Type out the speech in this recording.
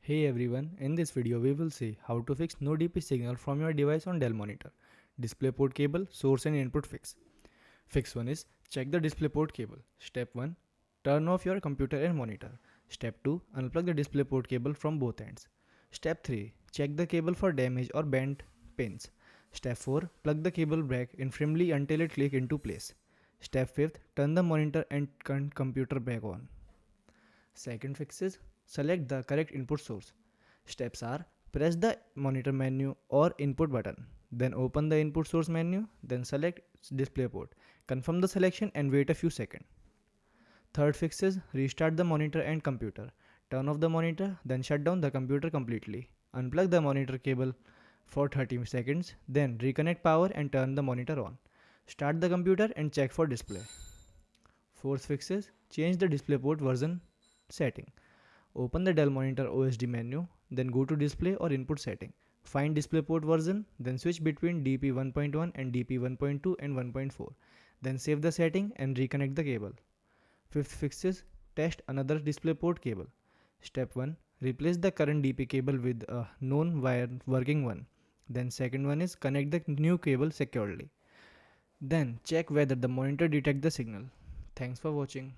Hey everyone, in this video we will see how to fix no DP signal from your device on Dell monitor. DisplayPort cable, source and input fix. Fix 1 is check the DisplayPort cable. Step 1, turn off your computer and monitor. Step 2, unplug the DisplayPort cable from both ends. Step 3, check the cable for damage or bent pins. Step 4, plug the cable back in firmly until it clicks into place. Step 5, turn the monitor and computer back on. Second fix is select the correct input source. Steps are press the monitor menu or input button. Then open the input source menu. Then select DisplayPort. Confirm the selection and wait a few seconds. Third fix is restart the monitor and computer. Turn off the monitor, then shut down the computer completely. Unplug the monitor cable for 30 seconds. Then reconnect power and turn the monitor on. Start the computer and check for display. Fourth fix is change the DisplayPort version setting. Open the Dell Monitor OSD menu, then go to Display or Input setting. Find DisplayPort version, then switch between DP 1.1 and DP 1.2 and 1.4. Then save the setting and reconnect the cable. Fifth fix is test another DisplayPort cable. Step 1. Replace the current DP cable with a known wire working one. Then second one is connect the new cable securely. Then check whether the monitor detects the signal. Thanks for watching.